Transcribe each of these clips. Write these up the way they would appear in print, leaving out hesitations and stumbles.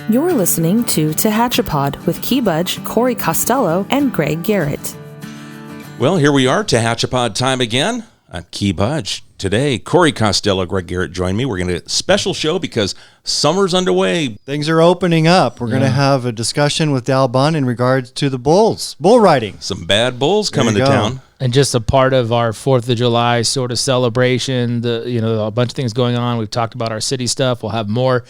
You're listening to TehachaPod with Key Budge, Corey Costello, and Greg Garrett. Well, here we are, TehachaPod time again. I'm Key Budge. Today, Corey Costello, Greg Garrett join me. We're going to get a special show because summer's underway. Things are opening up. We're going to have a discussion with Dal Bunn in regards to the bulls, bull riding. Some bad bulls coming to town. And just a part of our 4th of July sort of celebration, a bunch of things going on. We've talked about our city stuff. We'll have more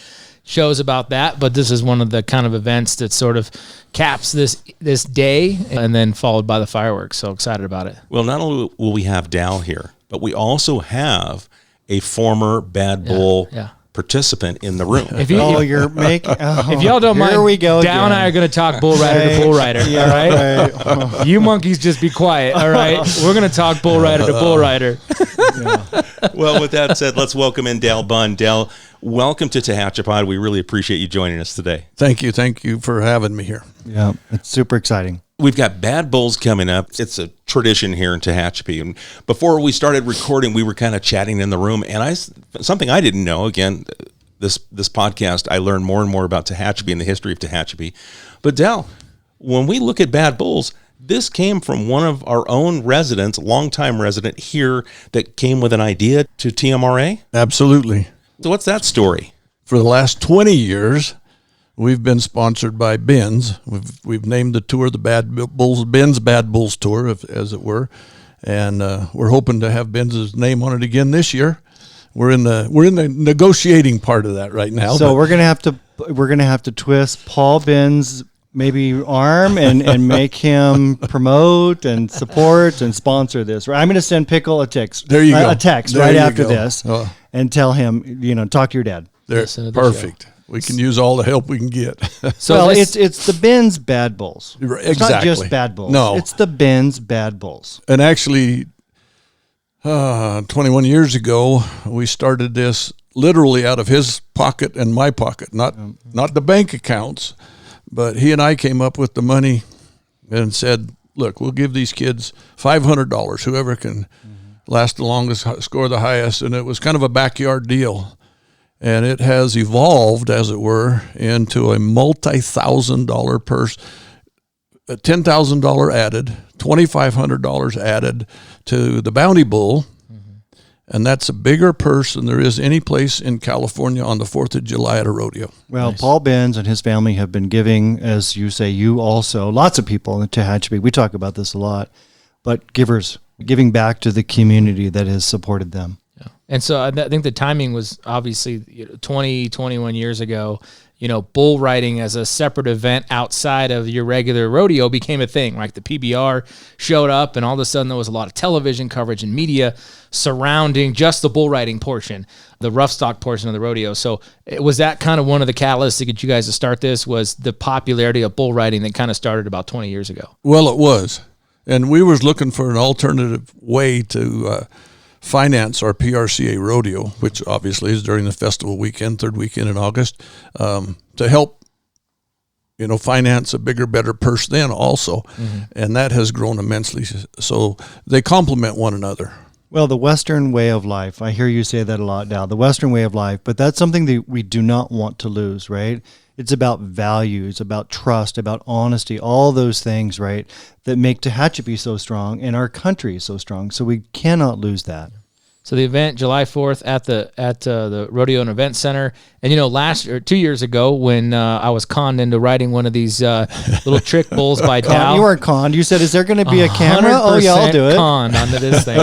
shows about that, but this is one of the kind of events that sort of caps this day and then followed by the fireworks. So excited about it. Well, not only will we have Dal here, but we also have a former Bad Bull participant in the room. If y'all don't mind, we go Dal and I are going to talk bull rider to bull rider. All right? Right. You monkeys just be quiet. All right? We're going to talk bull rider to bull rider. Well, with that said, let's welcome in Dal Bunn. Dal, welcome to Tehachapod. We really appreciate you joining us today. Thank you. Thank you for having me here. Yeah, it's super exciting. We've got Bad Bulls coming up. It's a tradition here in Tehachapi. And before we started recording, we were kind of chatting in the room. And something I didn't know, again, this podcast, I learned more and more about Tehachapi and the history of Tehachapi. But Dal, when we look at Bad Bulls, this came from one of our own residents, longtime resident here, that came with an idea to TMRA. Absolutely. So what's that story? For the last 20 years, we've been sponsored by Benz. We've named the tour the Benz Bad Bulls Tour, as it were, and we're hoping to have Benz's name on it again this year. We're in the negotiating part of that right now. So we're gonna have to twist Paul Ben's maybe arm and make him promote and support and sponsor this. I'm going to send Pickle a text. There you go. A text there right after this, oh. and tell him, talk to your dad. Perfect. We can use all the help we can get. So it's the Benz Bad Bulls. Exactly. It's not just Bad Bulls. No, it's the Benz Bad Bulls. And actually, 21 years ago, we started this literally out of his pocket and my pocket, not the bank accounts. But he and I came up with the money and said, look, we'll give these kids $500, whoever can last the longest, score the highest. And it was kind of a backyard deal. And it has evolved, as it were, into a multi-$1,000 purse, $10,000 added, $2,500 added to the Bounty Bull. And that's a bigger purse than there is any place in California on the 4th of July at a rodeo. Well, nice. Paul Benz and his family have been giving, as you say, you also, lots of people in Tehachapi, we talk about this a lot, but giving back to the community that has supported them. Yeah. And so I think the timing was obviously 21 years ago. Bull riding as a separate event outside of your regular rodeo became a thing. Like the PBR showed up, and all of a sudden there was a lot of television coverage and media surrounding just the bull riding portion, the rough stock portion of the rodeo. So was that kind of one of the catalysts to get you guys to start this? Was the popularity of bull riding that kind of started about 20 years ago? Well, it was, and we was looking for an alternative way to finance our PRCA rodeo, which obviously is during the festival weekend, 3rd weekend in August, to help, finance a bigger, better purse then also. And that has grown immensely. So they complement one another. Well, the Western way of life, I hear you say that a lot now, the Western way of life, but that's something that we do not want to lose, right? It's about values, about trust, about honesty, all those things, right, that make Tehachapi so strong and our country so strong. So we cannot lose that. So the event, July 4th at the Rodeo and Event Center. And 2 years ago, when I was conned into riding one of these little trick bulls by Dal. You weren't conned. You said, is there going to be a camera? Oh, yeah, I'll do it. Conned onto this thing.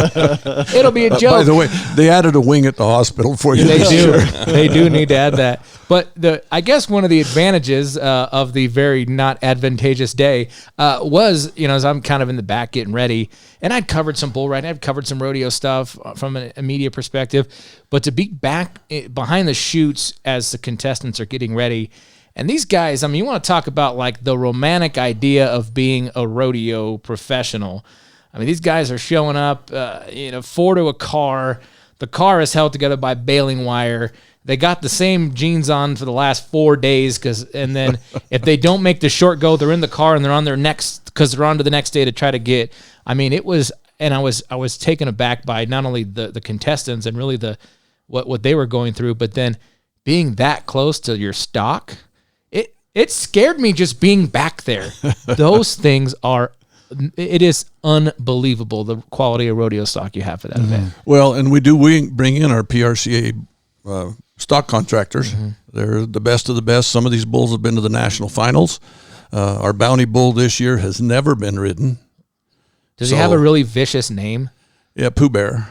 It'll be a joke. By the way, they added a wing at the hospital for you. They do. They do need to add that. But I guess one of the advantages of the very not advantageous day was, as I'm kind of in the back getting ready, and I'd covered some bull riding, I'd covered some rodeo stuff from a media perspective, but to be back behind the chutes as the contestants are getting ready, and these guys, you want to talk about like the romantic idea of being a rodeo professional. These guys are showing up, 4 to a car. The car is held together by baling wire. They got the same jeans on for the last 4 days, and then if they don't make the short go, they're in the car and they're on their next, because they're on to the next day to try to get. It was, and I was taken aback by not only the contestants and really what they were going through, but then being that close to your stock. it scared me just being back there. Those things it is unbelievable, the quality of rodeo stock you have for that event. Well, and we bring in our PRCA stock contractors. They're the best of the best. Some of these bulls have been to the national finals. Our Bounty Bull this year has never been ridden. Does he have a really vicious name? Yeah, Pooh Bear.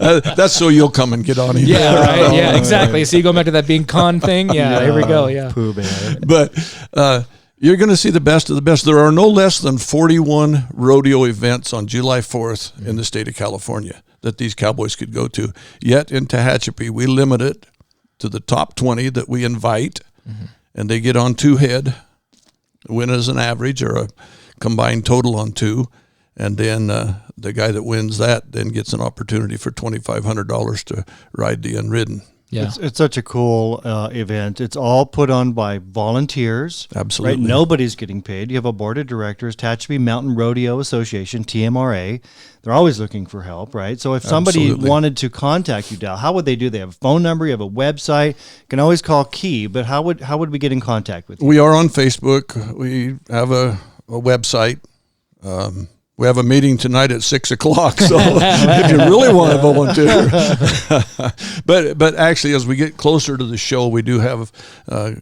That's so you'll come and get on him. Yeah, right. Yeah, exactly. So you go back to that being con thing. Yeah, here we go. Yeah. Pooh Bear. But you're going to see the best of the best. There are no less than 41 rodeo events on July 4th in the state of California that these cowboys could go to. Yet in Tehachapi, we limit it to the top 20 that we invite, and they get on 2 head, win as an average or a combined total on 2. And then the guy that wins that then gets an opportunity for $2,500 to ride the unridden. Yeah. It's such a cool event. It's all put on by volunteers. Absolutely. Right? Nobody's getting paid. You have a board of directors, Tehachapi Mountain Rodeo Association, TMRA. They're always looking for help, right? So if somebody Absolutely. wanted to contact you, Dal, how would they do? They have a phone number, you have a website. You can always call Key, but how would we get in contact with you? We are on Facebook. We have a website. We have a meeting tonight at 6:00. So if you really want to volunteer, but actually, as we get closer to the show, we do have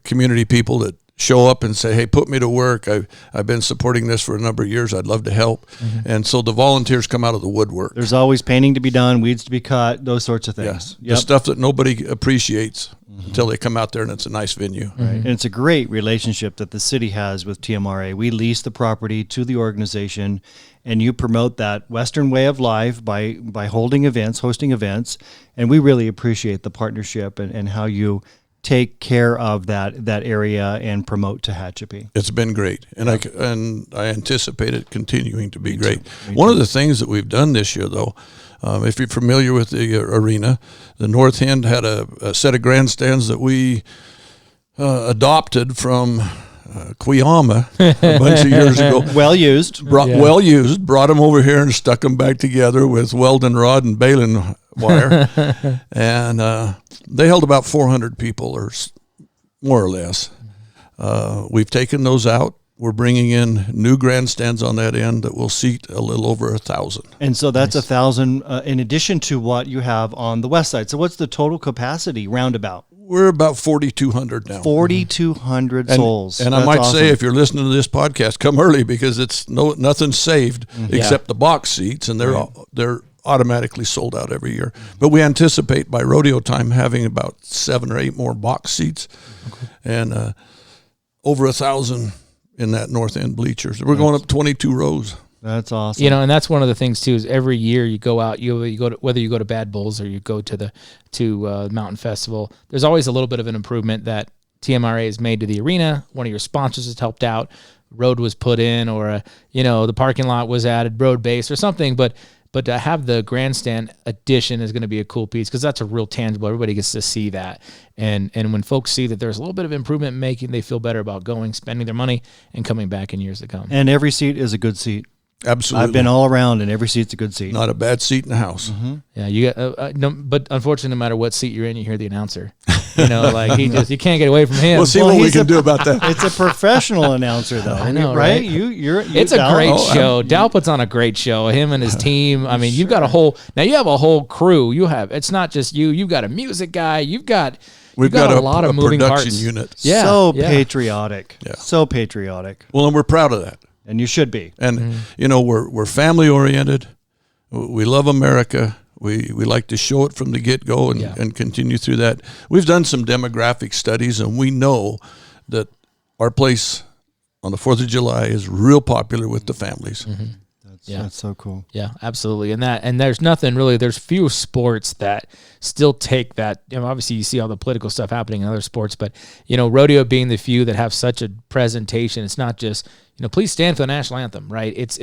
community people that show up and say, "Hey, put me to work. I've been supporting this for a number of years. I'd love to help." And so the volunteers come out of the woodwork. There's always painting to be done, weeds to be cut, those sorts of things. The stuff that nobody appreciates until they come out there and it's a nice venue. Right. And it's a great relationship that the city has with TMRA. We lease the property to the organization, and you promote that Western way of life by hosting events, and we really appreciate the partnership and how you take care of that area and promote Tehachapi. It's been great, and I anticipate it continuing to be great. One of the things that we've done this year, though, if you're familiar with the arena, the North End had a set of grandstands that we adopted from Cuyama a bunch of years ago. Well used. Brought them over here and stuck them back together with welding rod and baling wire. And they held about 400 people, or more or less. We've taken those out. We're bringing in new grandstands on that end that will seat a little over 1,000. And so that's 1,000 in addition to what you have on the west side. So what's the total capacity roundabout? We're about 4,200 now. 4,200 souls. And I might say, if you're listening to this podcast, come early, because it's nothing saved except the box seats, and they're automatically sold out every year. But we anticipate by rodeo time having about 7 or 8 more box seats, and over 1,000 in that north end bleachers. We're going up 22 rows. That's awesome. You know, and that's one of the things too, is every year you go out, you go to, whether you go to Bad Bulls or you go to the Mountain Festival, there's always a little bit of an improvement that TMRA has made to the arena. One of your sponsors has helped out. Road was put in, or the parking lot was added, road base or something. But to have the grandstand addition is going to be a cool piece, because that's a real tangible. Everybody gets to see that, and when folks see that there's a little bit of improvement making, they feel better about going, spending their money, and coming back in years to come. And every seat is a good seat. Absolutely. I've been all around, and every seat's a good seat. Not a bad seat in the house. Mm-hmm. Yeah, you got. But unfortunately, no matter what seat you're in, you hear the announcer. Like you can't get away from him. We'll see what we can do about that. It's a professional announcer, though. I know, right? right? It's a great show. Dal puts on a great show. Him and his team. I mean, you've got you have a whole crew. It's not just you. You've got a music guy. We've got a lot of moving production parts. unit. Yeah, so patriotic. Yeah. So patriotic. Well, and we're proud of that. And you should be. And we're family oriented. We love America. We like to show it from the get-go and continue through that. We've done some demographic studies, and we know that our place on the 4th of July is real popular with the families. Mm-hmm. That's so cool. Yeah, absolutely. And there's nothing really, there's few sports that still take that. Obviously you see all the political stuff happening in other sports, but rodeo being the few that have such a presentation. It's not just, please stand for the national anthem, right? It's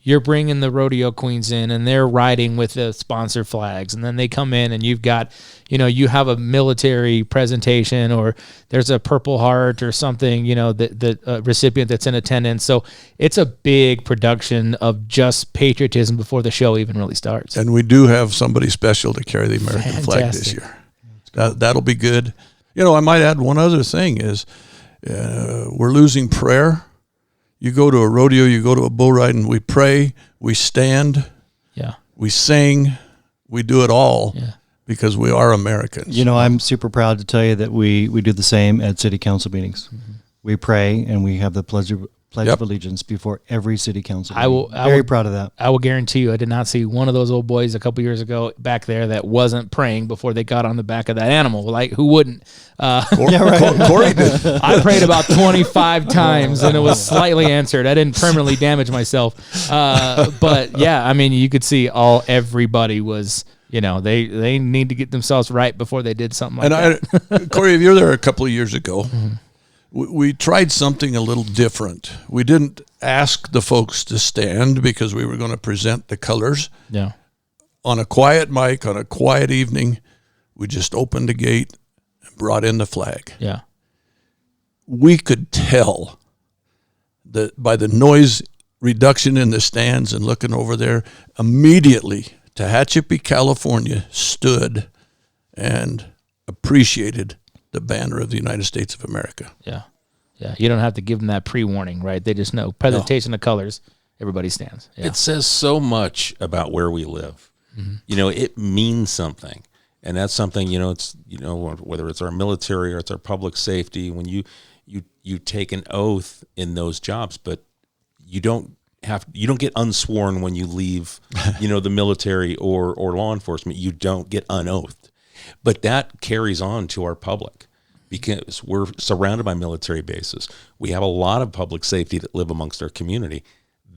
you're bringing the rodeo queens in, and they're riding with the sponsor flags, and then they come in, and you've got, you have a military presentation, or there's a Purple Heart or something, the recipient that's in attendance. So it's a big production of just patriotism before the show even really starts. And we do have somebody special to carry the American flag this year. That'll be good. I might add one other thing is we're losing prayer. You go to a rodeo, you go to a bull ride, and we pray, we stand, we sing, we do it all because we are Americans. I'm super proud to tell you that we do the same at city council meetings. Mm-hmm. We pray and we have the pledge of allegiance before every city council meeting. Very proud of that. I will guarantee you I did not see one of those old boys a couple years ago back there that wasn't praying before they got on the back of that animal. Like, who wouldn't? Corey did. I prayed about 25 times and it was slightly answered. I didn't permanently damage myself. But yeah, I mean, you could see everybody was, they need to get themselves right before they did something like that. Corey, if you were there a couple of years ago, we tried something a little different. We didn't ask the folks to stand because we were going to present the colors. Yeah. On a quiet mic, on a quiet evening, we just opened the gate and brought in the flag. Yeah. We could tell that by the noise reduction in the stands and looking over there, immediately Tehachapi, California stood and appreciated the banner of the United States of America. Yeah. Yeah. You don't have to give them that pre-warning, right? They just know. Presentation of colors, everybody stands. Yeah. It says so much about where we live. Mm-hmm. It means something. And that's something, it's, whether it's our military or it's our public safety, when you take an oath in those jobs, but you don't get unsworn when you leave, the military or law enforcement. You don't get unoathed. But that carries on to our public because we're surrounded by military bases. We have a lot of public safety that live amongst our community.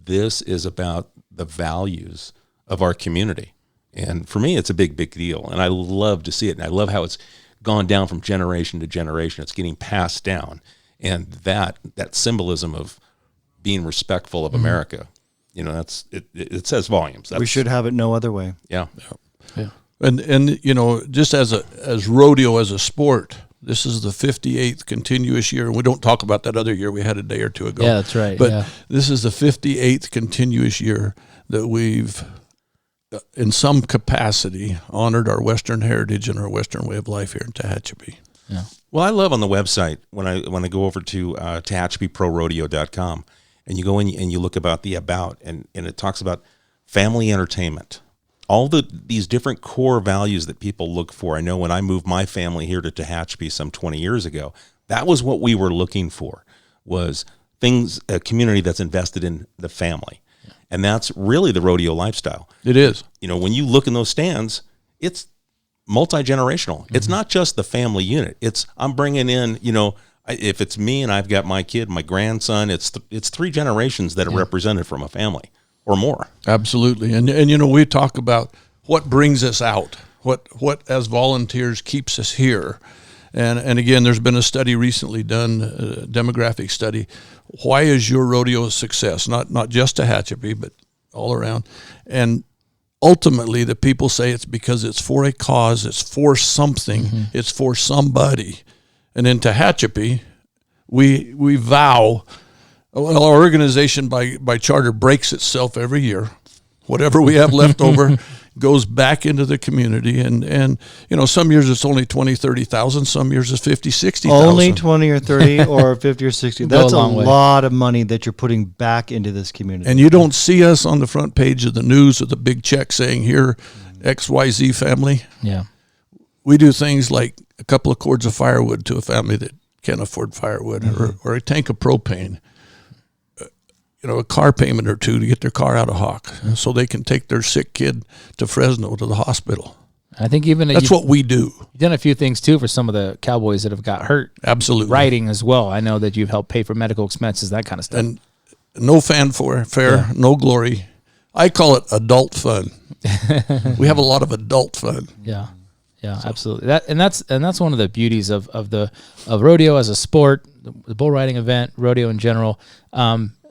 This is about the values of our community. And for me, it's a big, big deal. And I love to see it. And I love how it's gone down from generation to generation. It's getting passed down. And that symbolism of being respectful of America, it says volumes. We should have it no other way. Yeah. And just as rodeo as a sport, this is the 58th continuous year. We don't talk about that other year we had a day or two ago. Yeah, that's right. But this is the 58th continuous year that we've, in some capacity, honored our Western heritage and our Western way of life here in Tehachapi. Yeah. Well, I love on the website when I go over to TehachapiProRodeo.com and you go in and you look about and it talks about family entertainment. All these different core values that people look for. I know when I moved my family here to Tehachapi some 20 years ago, that was what we were looking for, was a community that's invested in the family. Yeah. And that's really the rodeo lifestyle. It is. When you look in those stands, it's multi-generational. Mm-hmm. It's not just the family unit. I'm bringing in, if it's me and I've got my kid, my grandson, it's 3 generations that are represented from a family. Or more. Absolutely. And we talk about what brings us out, what as volunteers keeps us here. And again, there's been a study recently done, a demographic study. Why is your rodeo a success? Not just Tehachapi, but all around. And ultimately, the people say it's because it's for a cause, it's for something, it's for somebody. And in Tehachapi, we vow. Well, our organization by charter breaks itself every year. Whatever we have left over goes back into the community. And some years it's only 20, 30,000. Some years it's 50, 60,000. Only 20 or 30 or 50 or 60. That's a lot of money that you're putting back into this community. And you don't see us on the front page of the news with a big check saying here, XYZ family. Yeah. We do things like a couple of cords of firewood to a family that can't afford firewood or a tank of propane. A car payment or two to get their car out of Hawk so they can take their sick kid to Fresno to the hospital. I think even that's what we do. You've done a few things too for some of the cowboys that have got hurt. Absolutely. Riding as well. I know that you've helped pay for medical expenses, that kind of stuff. And no fanfare, no glory. I call it adult fun. We have a lot of adult fun. Yeah. Yeah, so. Absolutely. That's one of the beauties of rodeo as a sport, the bull riding event, rodeo in general.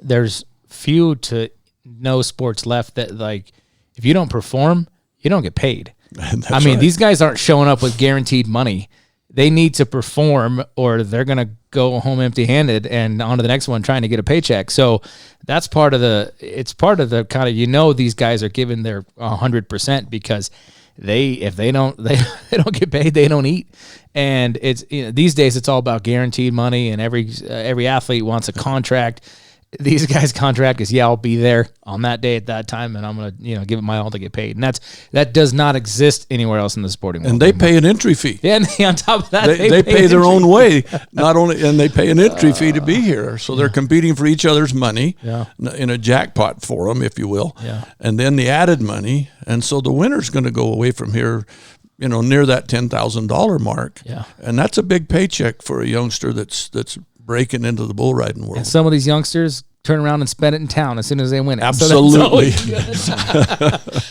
There's few to no sports left that, like, if you don't perform, you don't get paid. I mean, these guys aren't showing up with guaranteed money. They need to perform or they're going to go home empty-handed and on to the next one trying to get a paycheck. So that's part of the kind of, these guys are giving their 100% because if they don't get paid, they don't eat. And it's these days it's all about guaranteed money, and every athlete wants a contract. These guys' contract is, I'll be there on that day at that time, and I'm gonna give it my all to get paid. And that does not exist anywhere else in the sporting world. And they pay an entry fee. Yeah, and on top of that, they pay their own way. Not only, and they pay an entry fee to be here. So they're competing for each other's money in a jackpot for them, if you will. Yeah. And then the added money, and so the winner's going to go away from here, near that $10,000 mark. Yeah. And that's a big paycheck for a youngster that's breaking into the bull riding world. And some of these youngsters turn around and spend it in town as soon as they win it. Absolutely. So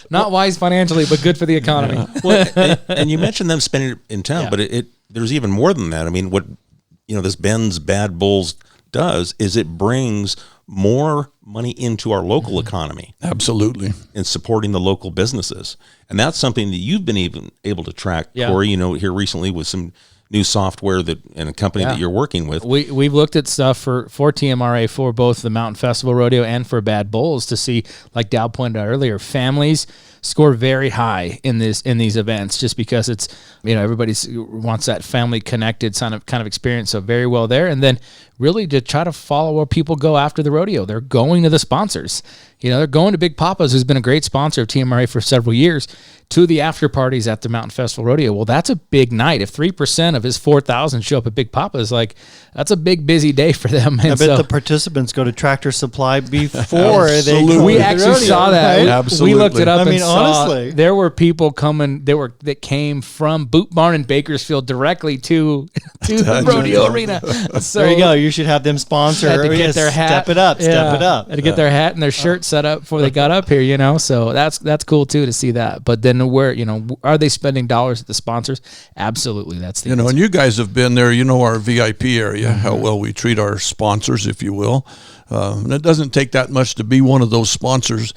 not wise financially, but good for the economy. Yeah. Well, and you mentioned them spending it in town, but there's even more than that. I mean, what this Benz Bad Bulls does is it brings more money into our local economy. Absolutely. In supporting the local businesses. And that's something that you've been even able to track, Corey, here recently with some new software and a company that you're working with. We've looked at stuff for TMRA for both the Mountain Festival Rodeo and for Bad Bulls to see, like Dal pointed out earlier, families score very high in these events just because it's everybody wants that family connected kind of experience. So very well there. And then really to try to follow where people go after the rodeo. They're going to the sponsors. They're going to Big Papa's, who's been a great sponsor of TMRA for several years, to the after parties at the Mountain Festival Rodeo. Well, that's a big night. If 3% of his 4,000 show up at Big Papa's, that's a big busy day for them. And I bet the participants go to Tractor Supply before they go. We actually saw that. Right? Absolutely. We looked it up honestly, there were people coming that came from Boot Barn in Bakersfield directly to the rodeo arena. So there you go. You should have them sponsor. Had to get their hat. Step it up. Had to get their hat and their shirt set up before they got up here. So that's cool too to see that. But then where are they spending dollars at the sponsors? Absolutely, that's the answer. And you guys have been there. Our VIP area, how well we treat our sponsors, if you will. And it doesn't take that much to be one of those sponsors.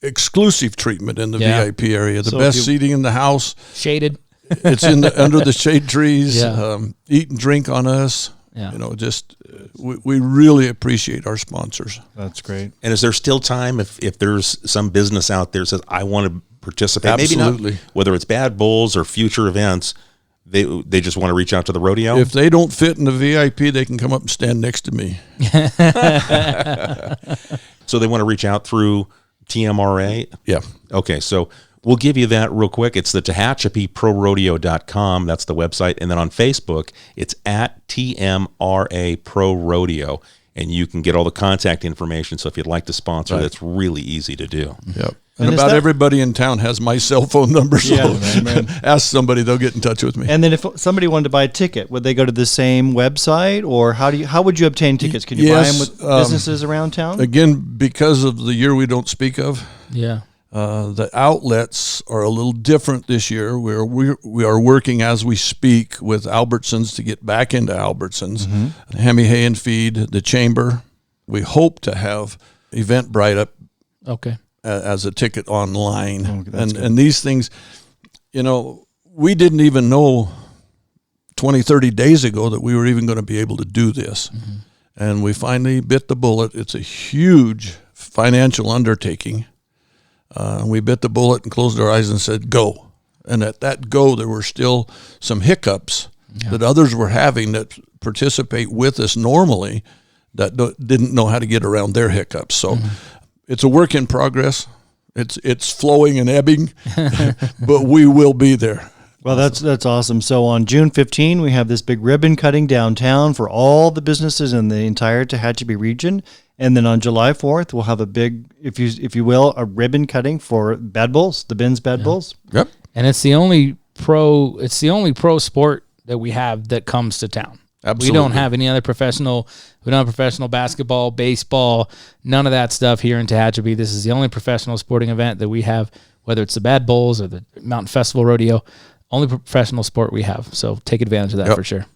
Exclusive treatment in the VIP area. The best seating in the house. Shaded. It's under the shade trees. Yeah. Eat and drink on us. Yeah. We really appreciate our sponsors. That's great. And is there still time if there's some business out there that says, I want to participate? Absolutely. Maybe not, whether it's Bad Bulls or future events, they just want to reach out to the rodeo? If they don't fit in the VIP, they can come up and stand next to me. So they want to reach out through TMRA? Yeah. Okay, so we'll give you that real quick. It's the TehachapiProRodeo.com. That's the website. And then on Facebook, it's at TMRA Pro Rodeo. And you can get all the contact information. So if you'd like to sponsor, that's really easy to do. Yep. And about everybody in town has my cell phone number. So ask somebody, they'll get in touch with me. And then if somebody wanted to buy a ticket, would they go to the same website, or how would you obtain tickets? Can you buy them with businesses around town? Again, because of the year we don't speak of, the outlets are a little different this year. We are working as we speak with Albertsons to get back into Albertsons, Hemi Hay and Feed, the Chamber. We hope to have Eventbrite up. Okay. As a ticket online. And these things, we didn't even know 20, 30 days ago that we were even going to be able to do this. And we finally bit the bullet. It's a huge financial undertaking. We bit the bullet and closed our eyes and said, go. And at that go, there were still some hiccups that others were having that participate with us normally that didn't know how to get around their hiccups. So it's a work in progress. It's flowing and ebbing, but we will be there. Well, that's awesome. So on June 15, we have this big ribbon cutting downtown for all the businesses in the entire Tehachapi region. And then on July 4th, we'll have a big, if you will, a ribbon cutting for Bad Bulls, the Benz Bad Bulls. Yep. And it's the only pro sport that we have that comes to town. Absolutely. We don't have any other professional. We don't have professional basketball, baseball, none of that stuff here in Tehachapi. This is the only professional sporting event that we have, whether it's the Bad Bulls or the Mountain Festival Rodeo, only professional sport we have. So take advantage of that for sure.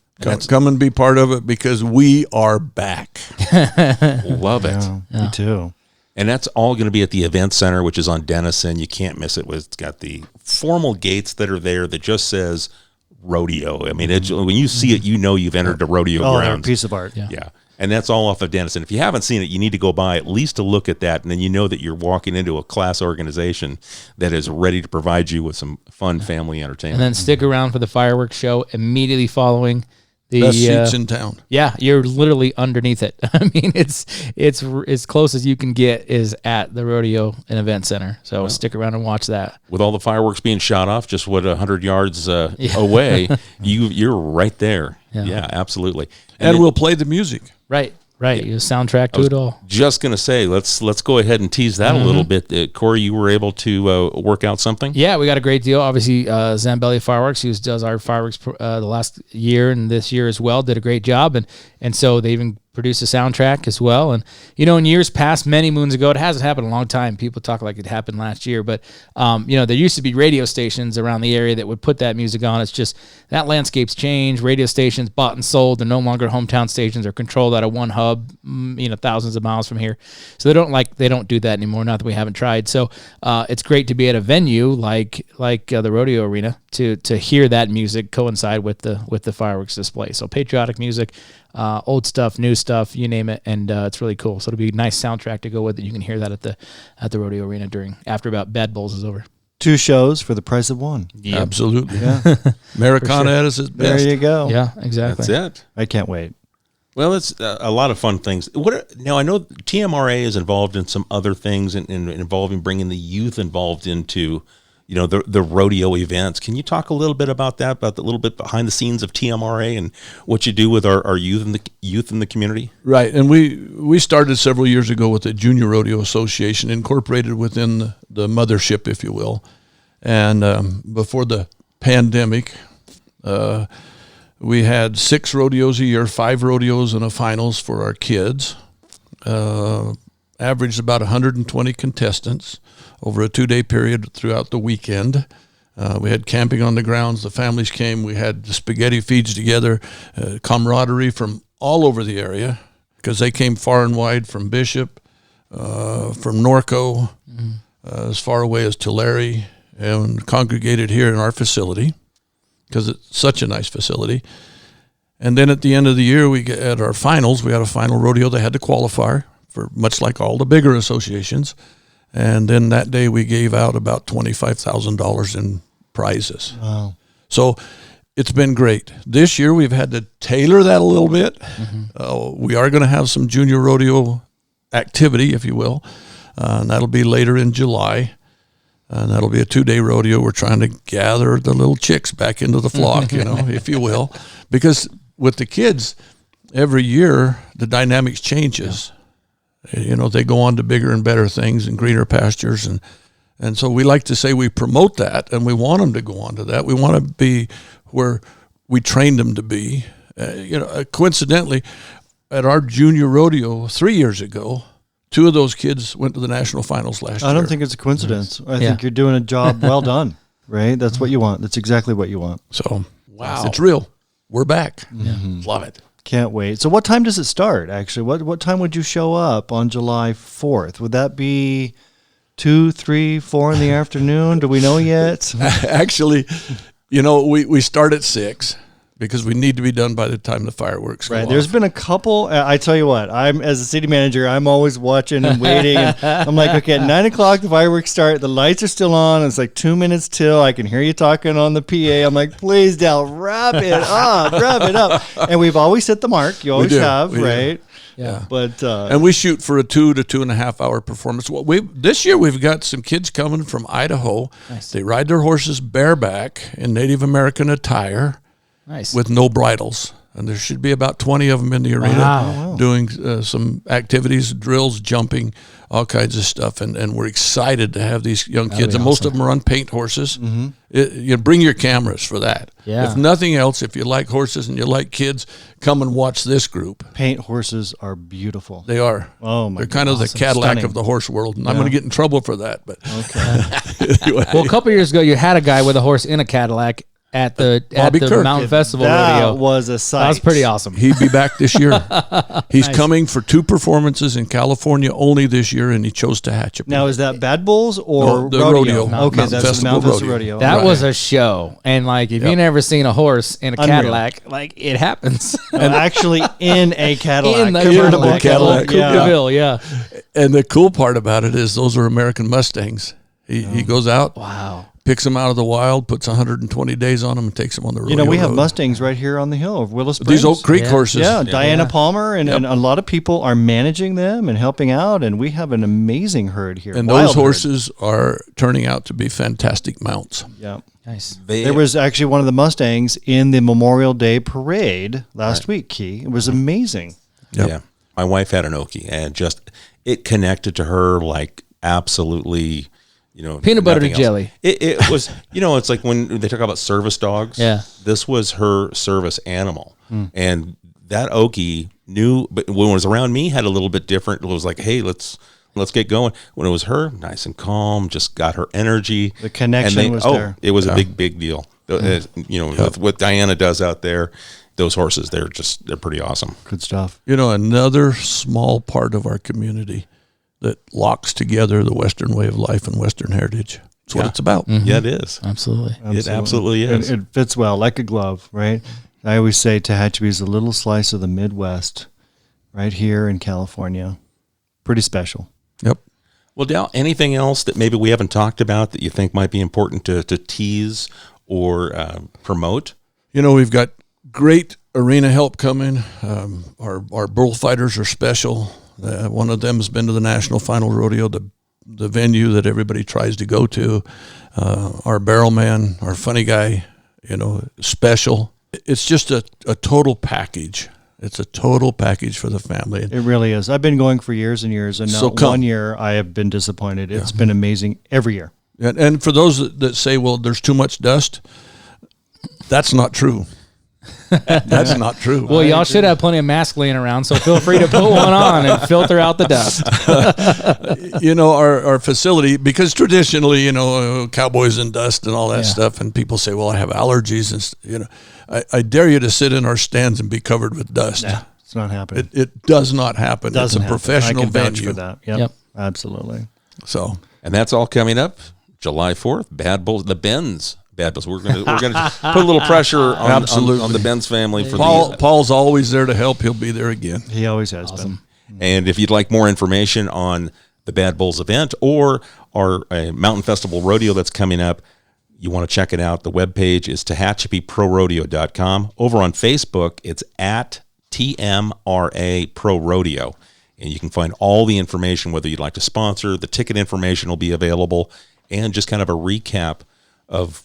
Come and be part of it because we are back. Love it. Yeah, me too. And that's all going to be at the Event Center, which is on Denison. You can't miss it. It's got the formal gates that are there that just says rodeo. I mean, when you see it, you've entered the rodeo grounds. They're a piece of art. Yeah. And that's all off of Denison. If you haven't seen it, you need to go by at least to look at that, and then you know that you're walking into a class organization that is ready to provide you with some fun family entertainment. And then stick around for the fireworks show immediately following. The best seats in town. Yeah, you're literally underneath it. I mean, it's as close as you can get is at the Rodeo and Event Center. So stick around and watch that. With all the fireworks being shot off, just 100 yards away, you're right there. Yeah, absolutely. And we'll play the music. Right. You soundtrack to it all. Just gonna say, let's go ahead and tease that a little bit. Corey, you were able to work out something. Yeah, we got a great deal. Obviously, Zambelli Fireworks, who does our fireworks the last year and this year as well, did a great job, and so they even produced a soundtrack as well. And in years past, many moons ago, it hasn't happened in a long time. People talk like it happened last year, but there used to be radio stations around the area that would put that music on. It's just that landscape's changed. Radio stations bought and sold. They're no longer hometown stations. They're controlled out of one hub, thousands of miles from here. So they don't do that anymore. Not that we haven't tried. So it's great to be at a venue like the rodeo arena to hear that music coincide with the fireworks display. So patriotic music. Old stuff, new stuff, you name it, and it's really cool. So it'll be a nice soundtrack to go with it. You can hear that at the rodeo arena after about Bad Bulls is over. 2 shows for the price of one. Yep. Absolutely. Yeah. Americana at its best. There you go. Yeah, exactly. That's it. I can't wait. Well, it's a lot of fun things. Now, I know TMRA is involved in some other things and involving bringing the youth involved into the rodeo events. Can you talk a little bit about that, about the little bit behind the scenes of TMRA and what you do with our youth in the community? Right, and we started several years ago with the Junior Rodeo Association, incorporated within the mothership, if you will. And before the pandemic, we had 6 rodeos a year, 5 rodeos and a finals for our kids. Averaged about 120 contestants over a 2-day period throughout the weekend. We had camping on the grounds. The families came. We had spaghetti feeds together, camaraderie from all over the area because they came far and wide from Bishop, from Norco, as far away as Tulare, and congregated here in our facility because it's such a nice facility. And then at the end of the year, we at our finals, we had a final rodeo. They had to qualify for much like all the bigger associations. And then that day we gave out about $25,000 in prizes. Wow. So it's been great. This year we've had to tailor that a little bit. We are going to have some junior rodeo activity, if you will. And that'll be later in July. And that'll be a 2-day rodeo. We're trying to gather the little chicks back into the flock, if you will. Because with the kids, every year the dynamics changes. They go on to bigger and better things and greener pastures. And so we like to say we promote that, and we want them to go on to that. We want to be where we trained them to be. Coincidentally, at our junior rodeo 3 years ago, 2 of those kids went to the national finals last year. I don't think it's a coincidence. I think you're doing a job well done, right? That's what you want. That's exactly what you want. So, wow. It's real. We're back. Love it. Can't wait. So what time does it start, actually? What time would you show up on July 4th? Would that be 2, 3, 4 in the afternoon? Do we know yet? Actually, we start at 6 because we need to be done by the time the fireworks go off. There's been a couple. I tell you what, as a city manager, I'm always watching and waiting. And I'm like, okay, at 9 o'clock, the fireworks start. The lights are still on. It's like 2 minutes till. I can hear you talking on the PA. I'm like, please, Dal, wrap it up. And we've always hit the mark. You always have, right? Yeah. But and we shoot for a 2 to 2.5 hour performance. This year we've got some kids coming from Idaho. Nice. They ride their horses bareback in Native American attire. Nice. With no bridles. And there should be about 20 of them in the arena doing some activities, drills, jumping, all kinds of stuff. And we're excited to have these young kids. And most of them are on paint horses. You bring your cameras for that. Yeah. If nothing else, if you like horses and you like kids, come and watch this group. Paint horses are beautiful. They are. Oh, my God. They're kind of the Cadillac Stunning. of the horse world. And I'm going to get in trouble for that. But Okay. anyway. Well, a couple of years ago, you had a guy with a horse in a Cadillac at the Bobby Kirk. Mountain Festival That rodeo. was a sight. That was pretty awesome. He'd be back this year. He's coming for 2 performances in California only this year, and he chose Tehachapi. Now, is that Bad Bulls or No, the rodeo. Okay, Mountain that's Festival the Mountain Festival rodeo. rodeo. That Right. was a show, and like if you've never seen a horse in a Unreal. Cadillac, like it happens. And actually in a Cadillac. In the convertible Cadillac. Yeah. DeVille, yeah. And the cool part about it is those are American Mustangs. He goes out, Wow. picks them out of the wild, puts 120 days on them, and takes them on the rodeo. You know, we have road. Mustangs right here on the hill of Willow Springs. These Oak Creek Yeah. horses. Yeah, Diana Palmer and Yep. a lot of people are managing them and helping out, and we have an amazing herd here. And Wild those herd. horses are turning out to be fantastic mounts. Yeah. Nice. There was actually one of the Mustangs in the Memorial Day parade last week, Key. It was amazing. Yep. Yeah. My wife had an Okie, and just it connected to her like absolutely, Peanut butter nothing to else. jelly. It was, it's like when they talk about service dogs. Yeah. This was her service animal. And that Okie knew, but when it was around me, had a little bit different. It was like, hey, let's get going. When it was her, nice and calm, just got her energy. The connection was there. It was a big deal. With what Diana does out there, those horses, they're pretty awesome. Good stuff. Another small part of our community that locks together the Western way of life and Western heritage. That's what it's about. Yeah, it is. Absolutely. It absolutely is. It fits well, like a glove, right? I always say Tehachapi is a little slice of the Midwest right here in California. Pretty special. Yep. Well, Dal, anything else that maybe we haven't talked about that you think might be important to tease or promote? We've got great arena help coming. Our bullfighters are special. One of them has been to the National Final Rodeo, the venue that everybody tries to go to. Our barrel man, our funny guy, special. It's just a total package. It's a total package for the family. It really is. I've been going for years and years, and So not come. one year I have been disappointed. It's been amazing every year. And for those that say, well, there's too much dust, that's not true. That's not true. Well, y'all should have plenty of masks laying around, so feel free to put one on and filter out the dust. Our facility, because traditionally, cowboys and dust and all that stuff, and people say, well, I have allergies. And, I dare you to sit in our stands and be covered with dust. Yeah, it's not happening. It does not happen. Doesn't it's a happen. professional I can vouch venue. for that. Yep. Absolutely. So, And that's all coming up July 4th. Bad Bulls, the Benz Bad Bulls. We're gonna put a little pressure on, Absolutely. on the Benz family for Paul's always there to help. He'll be there again. He always has been. And if you'd like more information on the Bad Bulls event or our Mountain Festival Rodeo that's coming up, you want to check it out. The webpage is TehachapiProRodeo.com. Over on Facebook, it's at TMRA Pro Rodeo. And you can find all the information, whether you'd like to sponsor, the ticket information will be available, and just kind of a recap of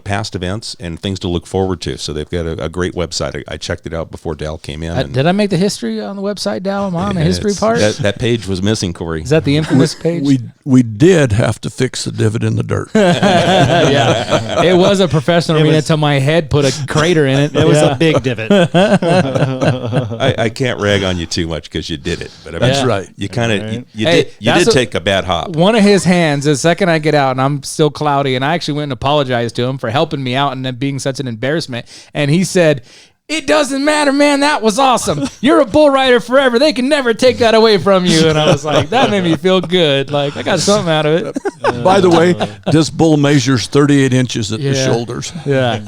past events and things to look forward to. So they've got a great website. I checked it out before Dal came in. and Did I make the history on the website, Dal? Am I on the history it's- part? That page was missing, Corey. Is that the infamous page? We did have to fix the divot in the dirt. Yeah. It was a professional arena until my head put a crater in it. It was a big divot. I can't rag on you too much because you did it. But I mean, That's right. You kind of Right. you Hey, did that's take a bad hop. One of his hands, the second I get out and I'm still cloudy, and I actually went and apologized to him for helping me out and then being such an embarrassment. And he said, "It doesn't matter, man. That was awesome. You're a bull rider forever. They can never take that away from you." And I was like, that made me feel good. Like I got something out of it. By the way, this bull measures 38 inches at the shoulders. Yeah.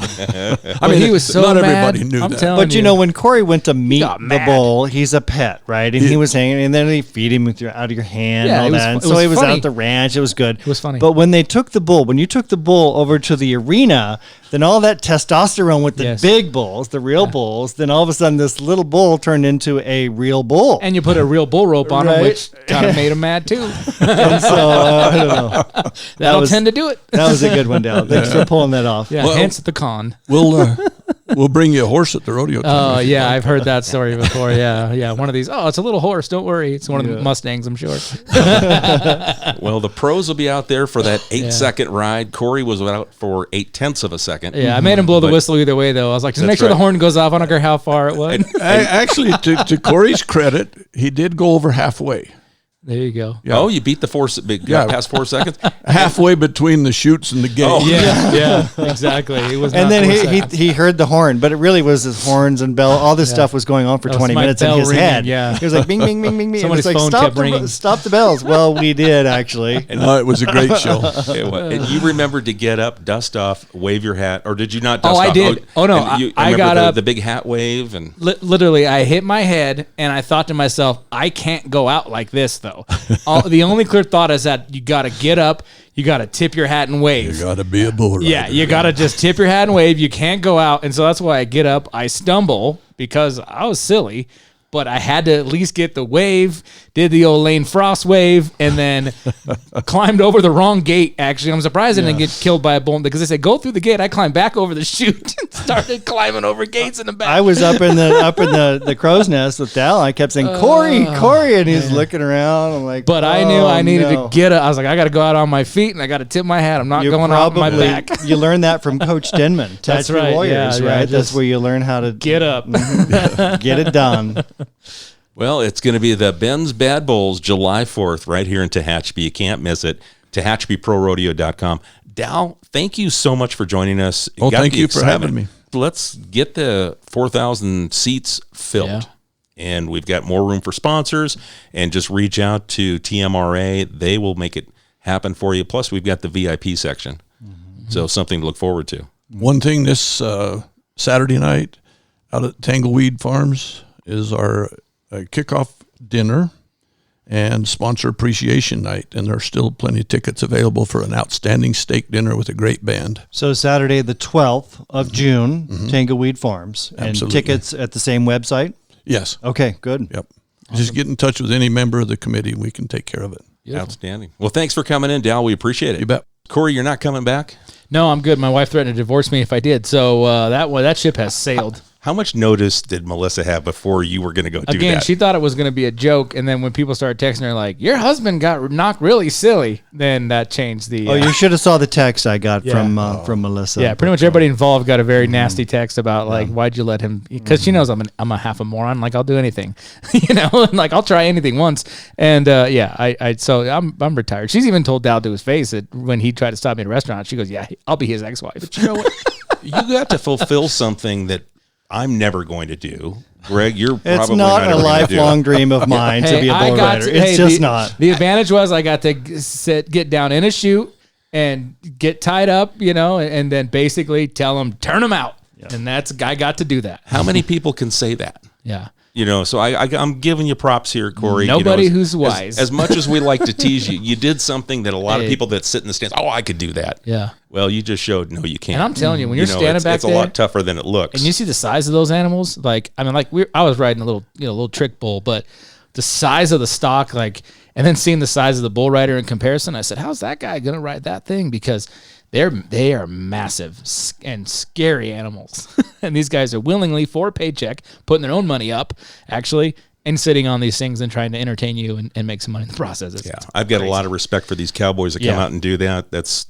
I mean, he was so not mad. everybody knew I'm that. telling But when Corey went to meet got the mad. bull, he's a pet, right? And he was hanging, and then they feed him with out of your hand Yeah, and all it was- that. And it so was he was funny. out at the ranch. It was good. It was funny. But when you took the bull over to the arena, then all that testosterone with the Yes. big bulls, the real bulls, then all of a sudden this little bull turned into a real bull. And you put a real bull rope on him, Right. which kind of made him mad too. And so I don't know. That'll was- tend to do it. That was a good one, Dal. Thanks for pulling that off. Yeah, Well- hence the con. We'll bring you a horse at the rodeo. Oh, yeah, I've heard that story before. Yeah. One of these, it's a little horse. Don't worry. It's one of the Mustangs, I'm sure. Well, the pros will be out there for that 8-second ride. Corey was out for 0.8 of a second. Yeah, I made him blow the But- whistle either way, though. I was like, just That's make sure the right. horn goes off. I don't care how far it was. Actually, to Corey's credit, he did go over halfway. There you go. Yeah. Oh, you beat the past 4 seconds. Halfway between the chutes and the gate. Oh. Yeah, exactly. It was. And not then 4 seconds. he heard the horn, but it really was his horns and bell. All this stuff was going on for That was 20 my minutes in bell his ringing, head. yeah. He was like, bing, bing, bing, bing, bing. Somebody's And it's phone like, kept ringing. stop the bells. Well, we did, actually. No, it was a great show. And you remembered to get up, dust off, wave your hat, or did you not dust Oh, off? I did. Oh, no, and you I remember got up. the big hat wave and Literally, I hit my head, and I thought to myself, I can't go out like this, though. The only clear thought is that you got to get up, you got to tip your hat and wave. You got to be a bull rider. Yeah, you got to just tip your hat and wave. You can't go out. And so that's why I get up. I stumble because I was silly, but I had to at least get the wave, did the old Lane Frost wave, and then climbed over the wrong gate, actually. I'm surprised I didn't get killed by a bull because they said, go through the gate. I climbed back over the chute and started climbing over gates in the back. I was up in the crow's nest with Dal. I kept saying, Corey, and he's looking around. I'm like, But I knew I needed no. to get up. I was like, I got to go out on my feet, and I got to tip my hat. I'm not going out on my back. You learned that from Coach Denman. That's Tehachapi right, Warriors, yeah, right? just That's where you learn how to Get up. get it done. well, it's going to be the Benz Bad Bulls July 4th right here in Tehachapi. You can't miss it. TehachapiProRodeo.com. Dal, thank you so much for joining us. Oh, Got thank the you for having me. Let's get the 4,000 seats filled. Yeah. And we've got more room for sponsors. And just reach out to TMRA. They will make it happen for you. Plus, we've got the VIP section. So something to look forward to. One thing this Saturday night out at Tangleweed Farms is our kickoff dinner and sponsor appreciation night. And there's still plenty of tickets available for an outstanding steak dinner with a great band. So Saturday, the 12th of June, Tangleweed Farms. And Absolutely. tickets at the same website? Yes. Okay, good. Yep. Just get in touch with any member of the committee and we can take care of it. Beautiful. Outstanding. Well, thanks for coming in, Dal. We appreciate it. You bet. Corey, you're not coming back? No, I'm good. My wife threatened to divorce me if I did. So that ship has sailed. How much notice did Melissa have before you were going to go do Again, that? she thought it was going to be a joke, and then when people started texting her like, "Your husband got knocked really silly," then that changed the. Oh, you should have saw the text I got Yeah. from Melissa. yeah, pretty much everybody involved got a very nasty text about like, "Why'd you let him?" Because she knows I'm a half a moron. Like I'll do anything, like I'll try anything once. And so I'm retired. She's even told Dal to his face that when he tried to stop me at a restaurant, she goes, "Yeah, I'll be his ex-wife." But you know what? You got to fulfill something that I'm never going to do. Greg, you're It's probably not a ever gonna lifelong dream of mine to be a bull rider. It's just not. The advantage was I got to get down in a chute and get tied up, and then basically tell them, turn them out. And I got to do that. do. How many people can say that? Yeah. So I'm giving you props here, Corey. Nobody as- who's wise. As much as we like to tease you, you did something that a lot of Hey. people that sit in the stands, I could do that. Yeah. Well, you just showed, no, you can't. And I'm telling you, when you're standing it's, back it's there, a lot tougher than it looks. and you see the size of those animals, I was riding a little trick bull, but the size of the stock, and then seeing the size of the bull rider in comparison, I said, how's that guy going to ride that thing? Because they are massive and scary animals. And these guys are willingly, for a paycheck, putting their own money up, actually, and sitting on these things and trying to entertain you and make some money in the process. It's I've got crazy. a lot of respect for these cowboys that come Yeah. out and do that. That's,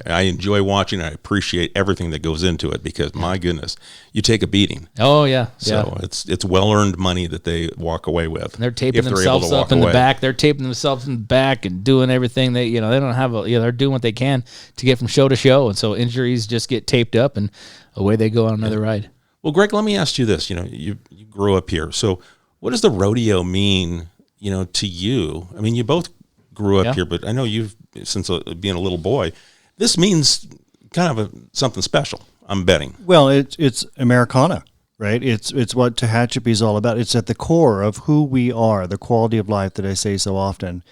I enjoy watching. I appreciate everything that goes into it because, my goodness, you take a beating. Oh, yeah. So it's well-earned money that they walk away with. They're taping if they're able themselves to walk up in the away. back. They're taping themselves in the back and doing everything they don't have. They're doing what they can to get from show to show, and so injuries just get taped up, and away they go on another ride. Well, Greg, let me ask you this. You grew up here. So what does the rodeo mean, to you? I mean, you both grew up Yeah. here, but I know you've, since being a little boy, this means kind of something special, I'm betting. Well, it's Americana, right? It's what Tehachapi is all about. It's at the core of who we are, the quality of life that I say so often.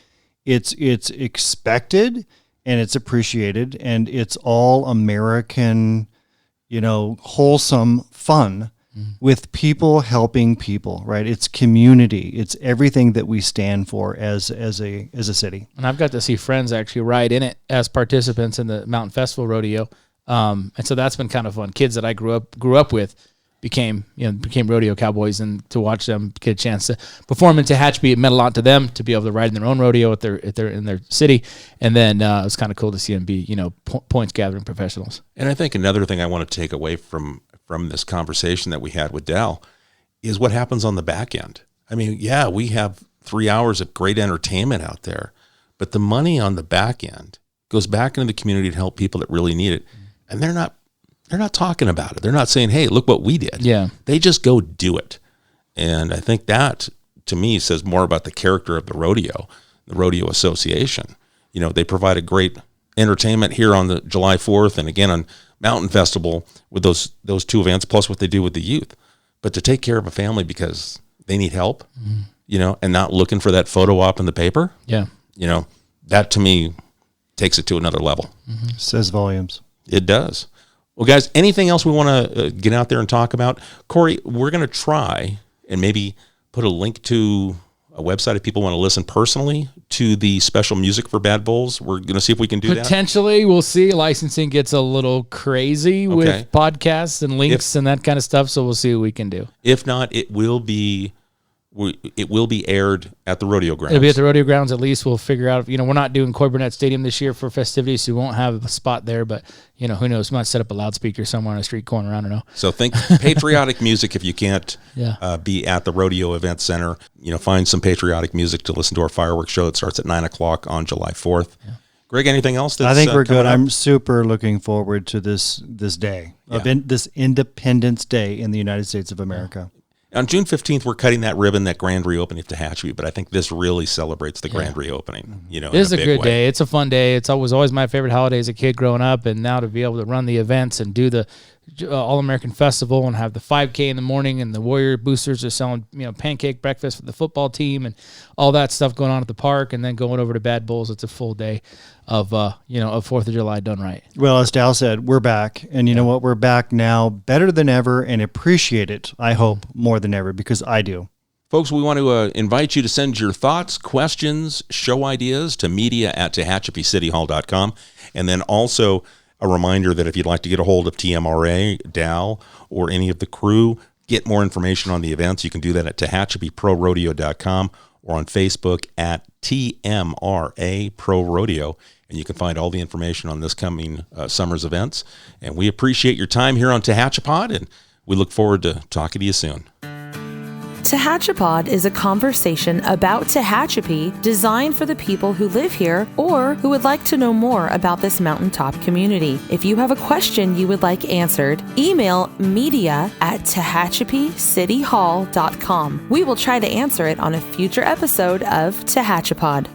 It's expected and it's appreciated, and it's all American, wholesome fun with people helping people, right? It's community. It's everything that we stand for as a city. And I've got to see friends actually ride in it as participants in the Mountain Festival Rodeo, and so that's been kind of fun. Kids that I grew up with became rodeo cowboys, and to watch them get a chance to perform in Tehachapi, it meant a lot to them to be able to ride in their own rodeo in their city, and then it was kind of cool to see them be points gathering professionals. And I think another thing I want to take away from this conversation that we had with Dal is what happens on the back end. I mean, yeah, we have 3 hours of great entertainment out there. But the money on the back end goes back into the community to help people that really need it. And they're not talking about it. They're not saying, hey, look what we did. Yeah. They just go do it. And I think that, to me, says more about the character of the rodeo association. You know, they provide a great entertainment here on the July 4th and again on Mountain Festival with those two events, plus what they do with the youth. But to take care of a family because they need help, you know, and not looking for that photo op in the paper. Yeah. You know, that to me takes it to another level. Says volumes. It does. Well, guys, anything else we want to get out there and talk about? Corey, we're going to try and maybe put a link to a website if people want to listen personally to the special music for Bad Bulls. We're going to see if we can do that. Potentially, we'll see. Licensing gets a little crazy with podcasts and links and that kind of stuff, so we'll see what we can do. If not, it will be aired at the rodeo grounds. It'll be at the rodeo grounds at least. We'll figure out, you know, we're not doing Corburnett Stadium this year for festivities, so we won't have a spot there, but, you know, who knows? We might set up a loudspeaker somewhere on a street corner. I don't know. So think patriotic music if you can't be at the Rodeo Event Center. You know, find some patriotic music to listen to our fireworks show. It starts at 9 o'clock on July 4th. Yeah. Greg, anything else? I think we're good. I'm super looking forward to this day, this Independence Day in the United States of America. On June 15th, we're cutting that ribbon, that grand reopening of Tehachapi, but I think this really celebrates the grand reopening. You know, it's a good day. It's a fun day. It's always my favorite holiday as a kid growing up, and now to be able to run the events and do the All-American Festival and have the 5K in the morning, and the Warrior boosters are selling, you know, pancake breakfast for the football team and all that stuff going on at the park, and then going over to Bad Bulls. It's a full day of 4th of July done right. Well, as Dal said, we're back, and you know what? We're back now better than ever, and appreciate it, I hope, more than ever, because I do. Folks, we want to invite you to send your thoughts, questions, show ideas to media@TehachapiCityHall.com, and then also a reminder that if you'd like to get a hold of TMRA, Dal, or any of the crew, get more information on the events, you can do that at TehachapiProRodeo.com or on Facebook at TMRA Pro Rodeo. And you can find all the information on this coming summer's events. And we appreciate your time here on TehachaPod, and we look forward to talking to you soon. TehachaPod is a conversation about Tehachapi designed for the people who live here or who would like to know more about this mountaintop community. If you have a question you would like answered, email media@TehachapiCityHall.com. We will try to answer it on a future episode of TehachaPod.